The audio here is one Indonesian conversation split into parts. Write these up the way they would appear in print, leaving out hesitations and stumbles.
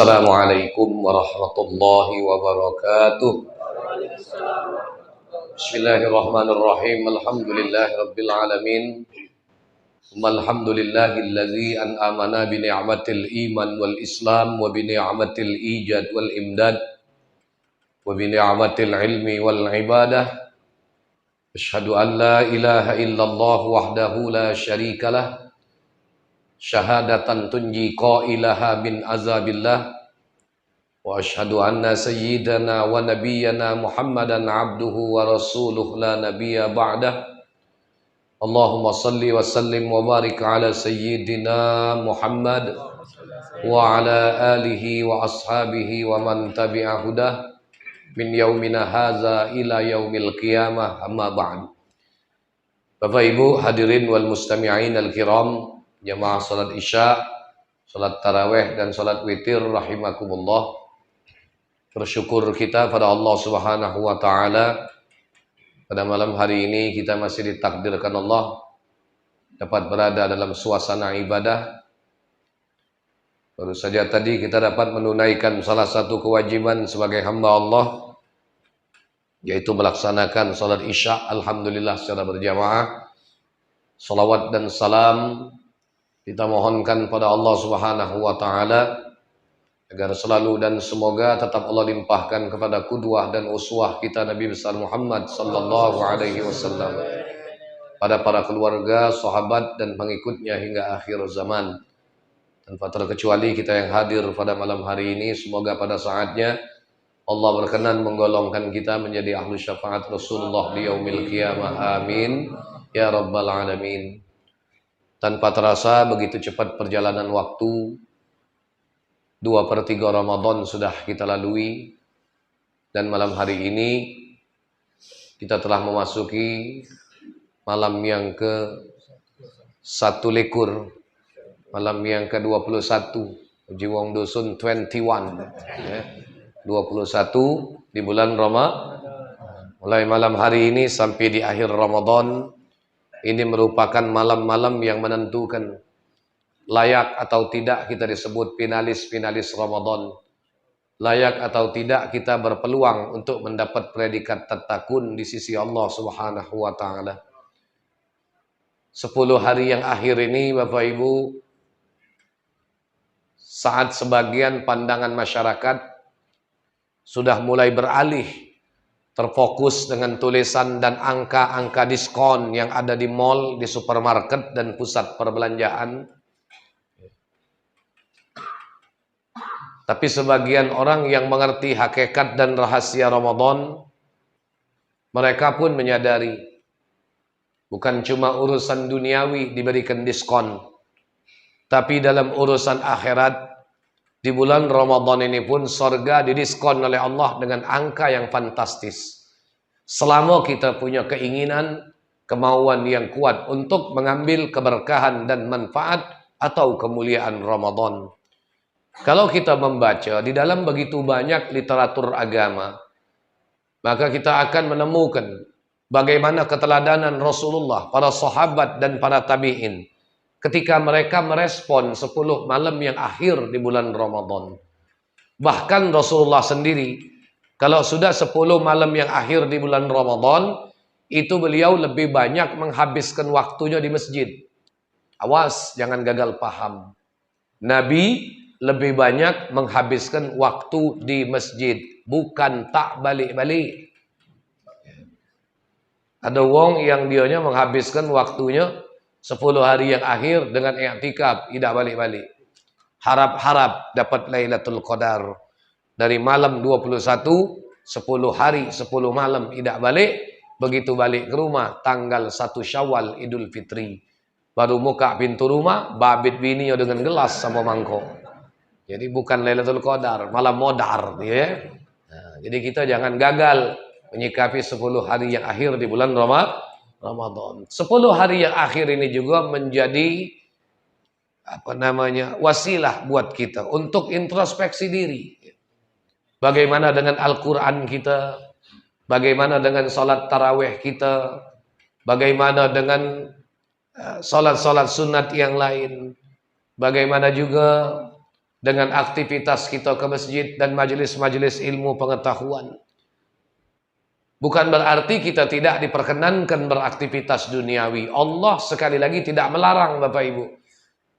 Assalamualaikum warahmatullahi wabarakatuh. Bismillahirrahmanirrahim. Alhamdulillahirabbil alamin. Alhamdulillahilladzi an'amana bi ni'matil iman wal islam wa bi ni'matil ijad wal imdad wa bi ni'matil ilmi wal ibadah. Asyhadu an la ilaha illallah wahdahu la syarikalah. Syahadatan tunji qailaha min azabillah. Wa asyhadu anna sayyidana wa nabiyyana Muhammadan abduhu wa rasuluh la nabiyya ba'dah. Allahumma salli wa sallim wa barik ala sayyidina Muhammad wa ala alihi wa ashabihi wa man tabi'a hudah min yaumina haza ila yaumil qiyamah, amma ba'd. Bapak Ibu hadirin wal mustami'in al-kiram, jamaah salat isya, salat tarawih dan salat witir rahimakumullah. Bersyukur kita pada Allah Subhanahu wa taala, pada malam hari ini kita masih ditakdirkan Allah dapat berada dalam suasana ibadah. Baru saja tadi kita dapat menunaikan salah satu kewajiban sebagai hamba Allah, yaitu melaksanakan salat isya alhamdulillah secara berjamaah. Salawat dan salam kita mohonkan pada Allah Subhanahu wa taala agar selalu dan semoga tetap Allah limpahkan kepada qudwah dan uswah kita Nabi besar Muhammad sallallahu alaihi wasallam, pada para keluarga, sahabat dan pengikutnya hingga akhir zaman. Tanpa terkecuali kita yang hadir pada malam hari ini, semoga pada saatnya Allah berkenan menggolongkan kita menjadi ahlu syafaat Rasulullah di yaumil qiyamah. Amin ya rabbal alamin. Tanpa terasa begitu cepat perjalanan waktu. 2/3 Ramadan sudah kita lalui, dan malam hari ini kita telah memasuki malam yang ke-21, malam yang ke-21, Jiwong Dusun 21 ya. 21 di bulan Ramadan. Mulai malam hari ini sampai di akhir Ramadan, ini merupakan malam-malam yang menentukan layak atau tidak kita disebut finalis Ramadan. Layak atau tidak kita berpeluang untuk mendapat predikat tatakun di sisi Allah Subhanahu wa taala. 10 hari yang akhir ini Bapak Ibu, saat sebagian pandangan masyarakat sudah mulai beralih terfokus dengan tulisan dan angka-angka diskon yang ada di mall, di supermarket dan pusat perbelanjaan. Tapi sebagian orang yang mengerti hakikat dan rahasia Ramadan, mereka pun menyadari bukan cuma urusan duniawi diberikan diskon, tapi dalam urusan akhirat di bulan Ramadan ini pun surga didiskon oleh Allah dengan angka yang fantastis. Selama kita punya keinginan, kemauan yang kuat untuk mengambil keberkahan dan manfaat atau kemuliaan Ramadan. Kalau kita membaca di dalam begitu banyak literatur agama, maka kita akan menemukan bagaimana keteladanan Rasulullah, para sahabat dan para tabi'in ketika mereka merespon 10 malam yang akhir di bulan Ramadan. Bahkan Rasulullah sendiri, kalau sudah 10 malam yang akhir di bulan Ramadan, itu beliau lebih banyak menghabiskan waktunya di masjid. Awas, jangan gagal paham. Nabi lebih banyak menghabiskan waktu di masjid, bukan tak balik-balik. Ada wong yang dianya menghabiskan waktunya 10 hari yang akhir dengan i'tikaf, tidak balik-balik. Harap-harap dapat Lailatul Qadar. Dari malam 21, 10 hari, 10 malam tidak balik. Begitu balik ke rumah, tanggal 1 Syawal Idul Fitri, baru muka pintu rumah, babit bininya dengan gelas sama mangkok. Jadi bukan Lailatul Qadar, malah modar ya. Nah, jadi kita jangan gagal menyikapi 10 hari yang akhir di bulan Ramadan. 10 hari yang akhir ini juga menjadi wasilah buat kita untuk introspeksi diri. Bagaimana dengan Al-Qur'an kita? Bagaimana dengan salat tarawih kita? Bagaimana dengan salat-salat sunat yang lain? Bagaimana juga dengan aktivitas kita ke masjid dan majelis-majelis ilmu pengetahuan. Bukan berarti kita tidak diperkenankan beraktivitas duniawi. Allah sekali lagi tidak melarang Bapak Ibu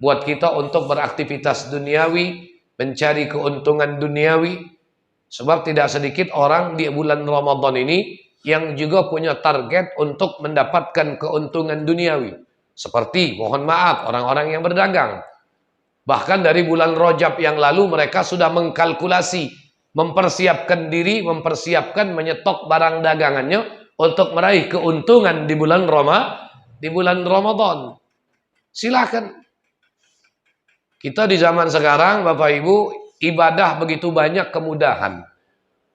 buat kita untuk beraktivitas duniawi, mencari keuntungan duniawi. Sebab tidak sedikit orang di bulan Ramadan ini yang juga punya target untuk mendapatkan keuntungan duniawi. Seperti, mohon maaf, orang-orang yang berdagang. Bahkan dari bulan Rajab yang lalu mereka sudah mengkalkulasi, mempersiapkan diri, mempersiapkan menyetok barang dagangannya untuk meraih keuntungan di bulan Ramadan. Silakan. Kita di zaman sekarang, Bapak Ibu, ibadah begitu banyak kemudahan.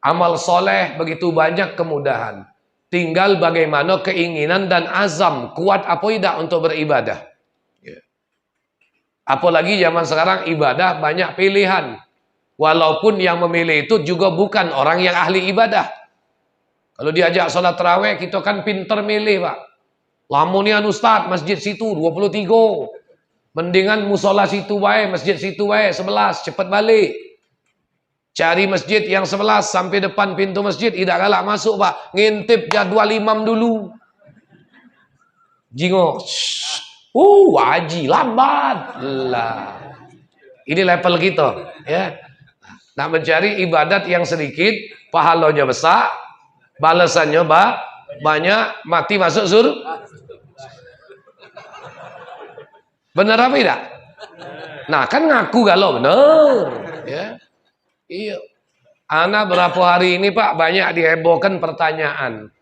Amal soleh begitu banyak kemudahan. Tinggal bagaimana keinginan dan azam kuat apa tidak untuk beribadah. Apalagi zaman sekarang ibadah banyak pilihan. Walaupun yang memilih itu juga bukan orang yang ahli ibadah. Kalau diajak sholat tarawih, kita kan pinter milih, Pak. Lamunian Ustaz, masjid situ 23. Mendingan musola situ baik, masjid situ baik 11, cepat balik. Cari masjid yang 11 sampai depan pintu masjid, tidak galak masuk, Pak. Ngintip jadwal imam dulu. Jingo. Haji lambat lah. Ini level kita, ya. Nak mencari ibadat yang sedikit, pahalanya besar, balasannya banyak, mati masuk surga. Benar apa tidak? Nah, kan ngaku galau benar, ya. Iya. Ana berapa hari ini, Pak, banyak dihebohkan pertanyaan.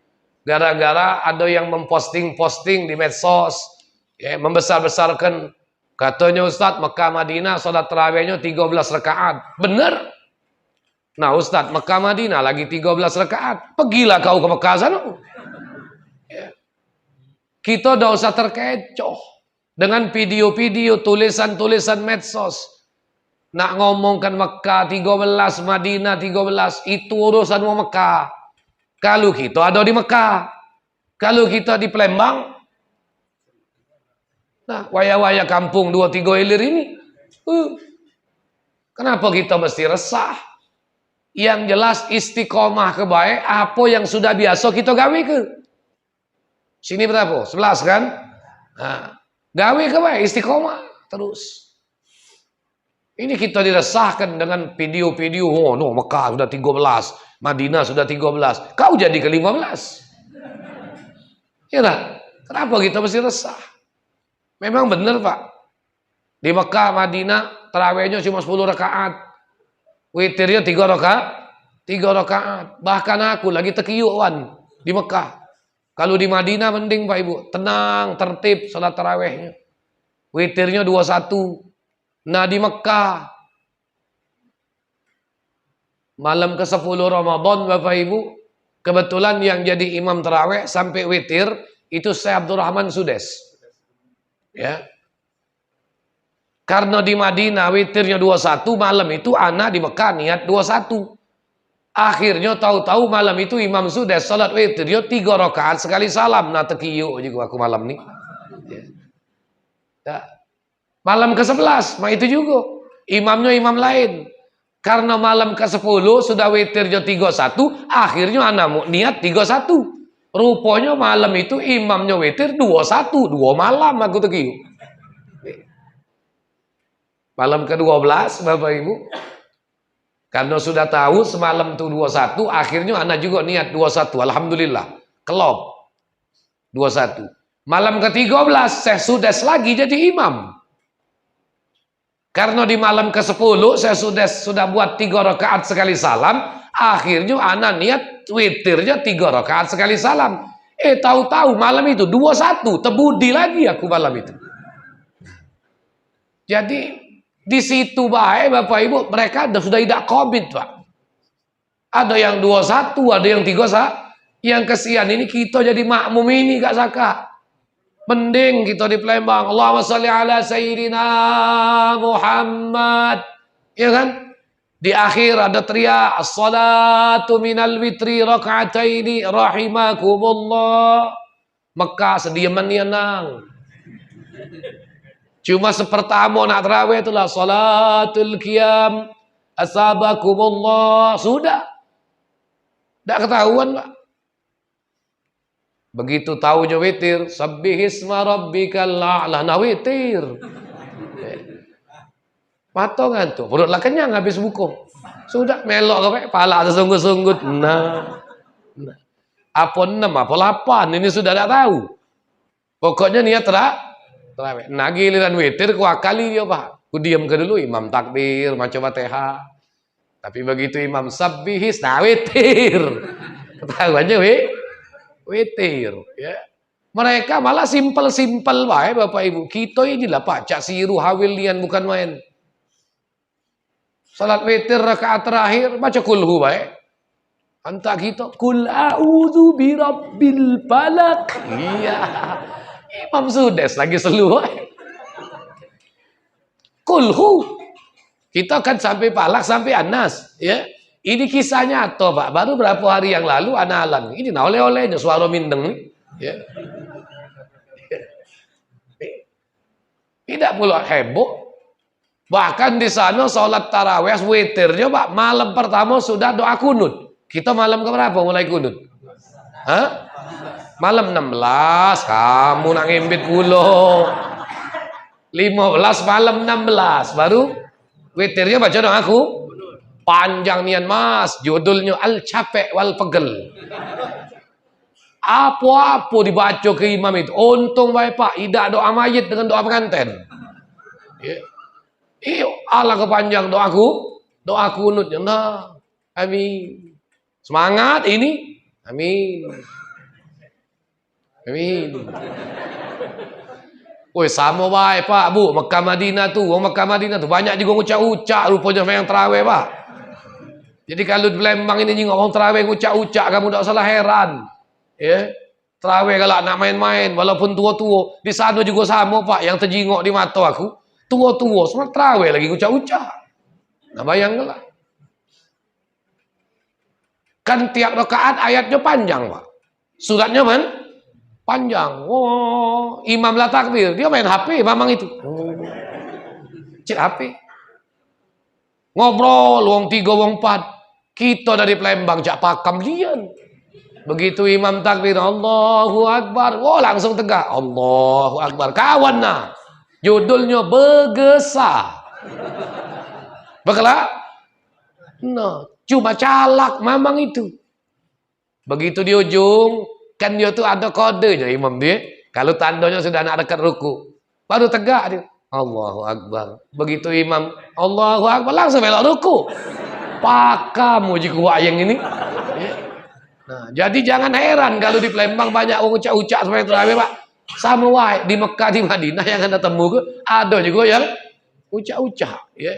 Gara-gara ada yang memposting-posting di medsos. Ya, membesar-besarkan, katanya Ustadz Mekah Madinah salat tarawihnya 13 rakaat. Benar? Nah Ustadz Mekah Madinah lagi 13 rakaat. Pergilah kau ke Mekah sana. Ya. Kita tidak usah terkecoh dengan video-video, tulisan-tulisan medsos. Nak ngomongkan Mekah 13, Madinah 13, itu urusan Mekah. Kalau kita ada di Mekah, kalau kita di Palembang, nah, waya-waya kampung 2-3 hilir ini. Kenapa kita mesti resah? Yang jelas istiqomah kebaik, apa yang sudah biasa kita gawe ke. Sini berapa? 11 kan? Nah, gawe kebaik, istiqomah terus. Ini kita diresahkan dengan video-video, oh no, Mekah sudah 13, Madinah sudah 13. Kau jadi ke-15. Ya nah, kenapa kita mesti resah? Memang benar, Pak. Di Mekah, Madinah, tarawihnya cuma 10 rakaat. Witirnya 3 rakaat. 3 rakaat. Bahkan aku lagi tekiyuan di Mekah. Kalau di Madinah mending, Pak Ibu. Tenang, tertib salat tarawihnya. Witirnya 21. Nah di Mekah, malam ke-10 Ramadan, Bapak Ibu, kebetulan yang jadi imam tarawih sampai witir, itu Syekh Abdurrahman Sudes. Ya. Karena di Madinah witirnya 21, malam itu anak di Mekah niat 21. Akhirnya tahu-tahu malam itu Imam Sudes salat witirnya 3 rakaat sekali salam. Nah tekiyu juga aku malam nih. Ya. Malam ke-11, itu juga. Imamnya imam lain. Karena malam ke-10 sudah witirnya 31, akhirnya anak niat 31. Rupanya malam itu imamnya witir 21, 2 malam aku tekiu. Malam ke-12 Bapak Ibu. Karena sudah tahu semalam itu 21, akhirnya anak juga niat 21. Alhamdulillah. Kelop. 21. Malam ke-13 Syekh Sudes lagi jadi imam. Karena di malam ke-10 Syekh Sudes sudah buat 3 rakaat sekali salam, akhirnya anak niat witirnya 3 rakaat sekali salam. Tahu-tahu malam itu 21, tebudi lagi aku malam itu. Jadi di situ baik Bapak Ibu, mereka sudah tidak komit, Pak. Ada yang 21, ada yang 31. Yang kesian ini kita jadi makmum ini Kak Saka. Mending kita di Palembang, Allahumma sholli ala sayyidina Muhammad. Ya kan? Di akhir ada teriak as-salatu minal witri raka'ataini rahimakumullah. Mekah sediaman ya nang. Cuma sepertama nak tarawih itulah salatul qiyam asabakumullah. Sudah. Tak ketahuan, Pak. Begitu tahunya witir, sabbihisma rabbikal a'la, nah witir. Patong ngantuk, perut lah kenyang habis buku. Sudah melok ke pala sesungguh-sungguh. Nah. Apa 6, apa 8, ini sudah tak tahu. Pokoknya niat terawih. Nah giliran witir kuakali dia, Pak. Ku diam ke dulu, imam takbir, macam Fatihah. Tapi begitu imam sabbihis, nah witir. Ketahuannya witir, ya. Mereka malah simpel-simpel baik Bapak Ibu. Kita inilah Pak, cak siru hawilian bukan main. Salat witir rakaat terakhir baca kulhu baik. Antak kita kul a'udzu birabbil falaq. Iya. Imam Sudes lagi seluruh. Kulhu. Kita kan sampai palak sampai anas, ya. Ini kisahnya atau Pak, baru berapa hari yang lalu analan. Ini nah oleh-olehnya suara mindeng nih, ya. Tidak pula heboh. Bahkan di sana sholat tarawih witirnya Pak, malam pertama sudah doa kunut. Kita malam keberapa mulai kunut? Hah? Malam 16, kamu nak ngimbit pulo. 15 malam 16 baru witirnya baca doa aku. Panjang nian Mas, judulnya Al Capek wal Pegel. Apa-apa dibaca ke imam itu. Untung baik Pak, tidak doa mayit dengan doa pengantin. Ya. Iyo, Allah kepanjang doaku, doa kunutnya. Nah, amin. Semangat ini, amin. Amin. Woi sama baik Pak, Bu, Mekah Madinah tuh, orang Mekah Madinah tuh banyak juga ucap-ucap rupanya yang terawih Pak. Jadi kalau di Palembang ini juga orang terawih ucap-ucap, kamu tak salah heran. Ya. Terawih kalau nak main-main, walaupun tua-tua, di sana juga sama Pak, yang terjingok di mata aku. Tua-tua, semua terawih lagi ucap-ucap. Nah bayangkanlah. Kan tiap rakaat ayatnya panjang Pak. Suratnya panjang. Oh, imam lah takbir, dia main HP mamang itu. Cek HP. Ngobrol wong 3 wong 4. Kita dari Palembang jak pakam lian. Begitu imam takbir Allahu Akbar, oh langsung tegak. Allahu Akbar. Kawan nah. Judulnya Begesa. Bekelak? Nah, cuma calak mamang itu. Begitu di ujung, kan dia tuh ada kodenya imam dia. Kalau tandanya sudah nak dekat ruku, baru tegak dia. Allahu Akbar. Begitu imam Allahu Akbar langsung belok ruku. Pakamu jika wayang ini. Nah, jadi jangan heran kalau di Palembang banyak ucap-ucap seperti terawih Pak. Sama wae di Mekah di Madinah yang anda temu ada juga yang ucap-ucap. Ya.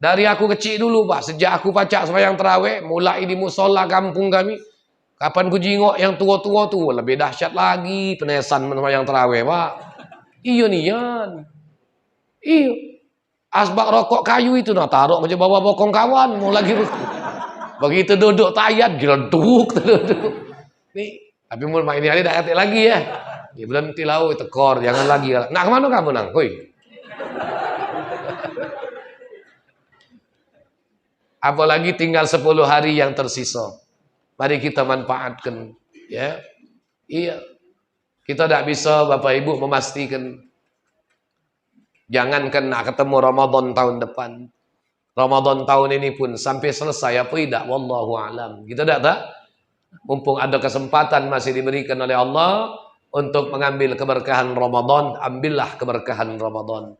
Dari aku kecil dulu Pak, sejak aku pacak sembahyang terawih, mulai di musola kampung kami. Kapan ku jingok yang tua-tua tuh lebih dahsyat lagi penesan sembahyang terawih Pak. Iyo nian. Iyo. Asbak rokok kayu itu nah taruh macam bawa bokong kawan mau lagi ruku. Begitu duduk tayat geleduk duduk. Nih, tapi mau main ini dak kate lagi ya. Dia belum tilau tekor, jangan lagi. Nak kemana kamu nang? Koi. Apalagi tinggal 10 hari yang tersisa. Mari kita manfaatkan, ya. Iya. Kita tidak bisa Bapak Ibu memastikan. Jangankan nak ketemu Ramadan tahun depan. Ramadan tahun ini pun sampai selesai apa tidak wallahu alam. Kita tidak tahu. Mumpung ada kesempatan masih diberikan oleh Allah untuk mengambil keberkahan Ramadan, ambillah keberkahan Ramadan.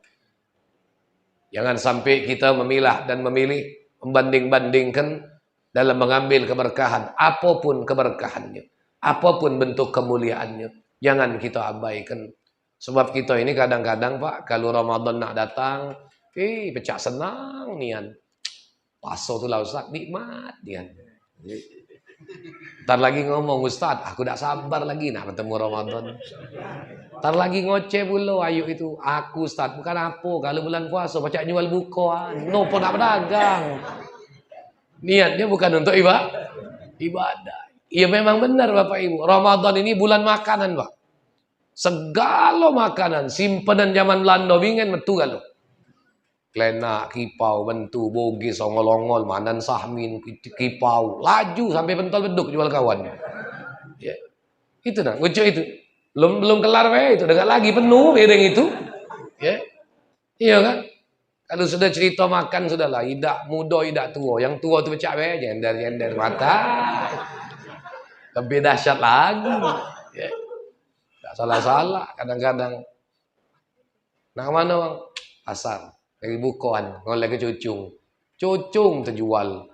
Jangan sampai kita memilah dan memilih, membanding-bandingkan dalam mengambil keberkahan, apapun keberkahannya, apapun bentuk kemuliaannya, jangan kita abaikan. Sebab kita ini kadang-kadang Pak, kalau Ramadan nak datang, pecah senang nian. Paso tu lah Ustaz, nikmat nian. Ntar lagi ngomong Ustaz, aku tak sabar lagi nak bertemu Ramadan. Ntar lagi ngoceh pula ayu itu, aku Ustaz bukan apa, kalau bulan puasa pacak jual buka, no pun nak berdagang. Niatnya bukan untuk ibadah. Iya memang benar Bapak Ibu, Ramadan ini bulan makanan Pak. Segala makanan simpanan zaman Belanda bingen metu galo. Klenak, kipau, bentu, bogi, songol-ongol, manan sahmin, kipau, laju sampai pentol beduk jual kawan. Ya. Itu nah, lucu itu. Belum kelar itu, dekat lagi penuh piring itu. Ya. Iya kan? Kalau sudah cerita makan sudahlah, idak muda, idak tua. Yang tua tu pecah nyender mata. Lebih dahsyat lagi. Ya. Tak salah-salah kadang-kadang. Nah mana bang? Pasar. Dari bukuan, ngoleh ke cucung terjual.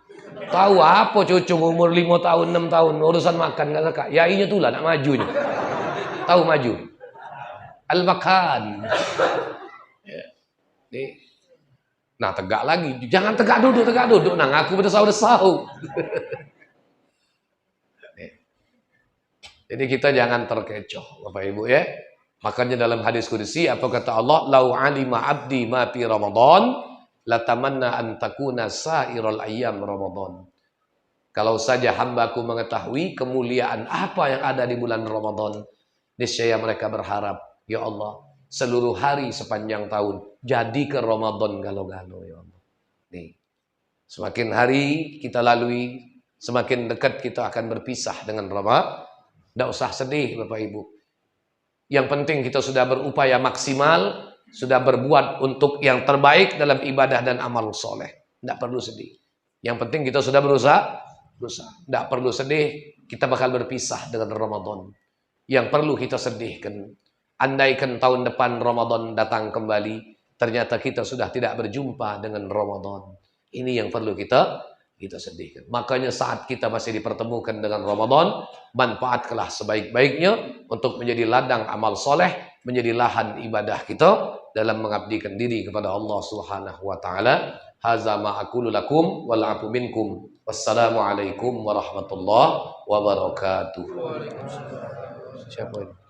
Tahu apa cucung umur 5 tahun, 6 tahun, urusan makan gak suka. Ya inya tuh lah nak majunya. Tahu maju. Al-makan. Ya. Nah tegak lagi, jangan tegak duduk. Nah aku berdesau-desau. Jadi kita jangan terkecoh, Bapak Ibu ya. Makanya dalam hadis qudsi apa kata Allah? Lau alima abdi ma fi Ramadan latamanna an takuna sairal ayyam Ramadan. Kalau saja hambaku mengetahui kemuliaan apa yang ada di bulan Ramadan, niscaya mereka berharap, ya Allah, seluruh hari sepanjang tahun jadi ke Ramadan galo-galo ya Allah. Nih. Semakin hari kita lalui, semakin dekat kita akan berpisah dengan Ramadan. Tidak usah sedih Bapak Ibu. Yang penting kita sudah berupaya maksimal, sudah berbuat untuk yang terbaik dalam ibadah dan amal soleh. Tidak perlu sedih. Yang penting kita sudah berusaha. Tidak perlu sedih, kita bakal berpisah dengan Ramadan. Yang perlu kita sedihkan, andaikan tahun depan Ramadan datang kembali, ternyata kita sudah tidak berjumpa dengan Ramadan. Ini yang perlu kita sedihkan. Makanya saat kita masih dipertemukan dengan Ramadan, manfaatkanlah sebaik-baiknya untuk menjadi ladang amal soleh, menjadi lahan ibadah kita dalam mengabdikan diri kepada Allah Subhanahu wa taala. Hadza ma aqulu lakum wal afu minkum. Wassalamualaikum warahmatullahi wabarakatuh. Siapa ini?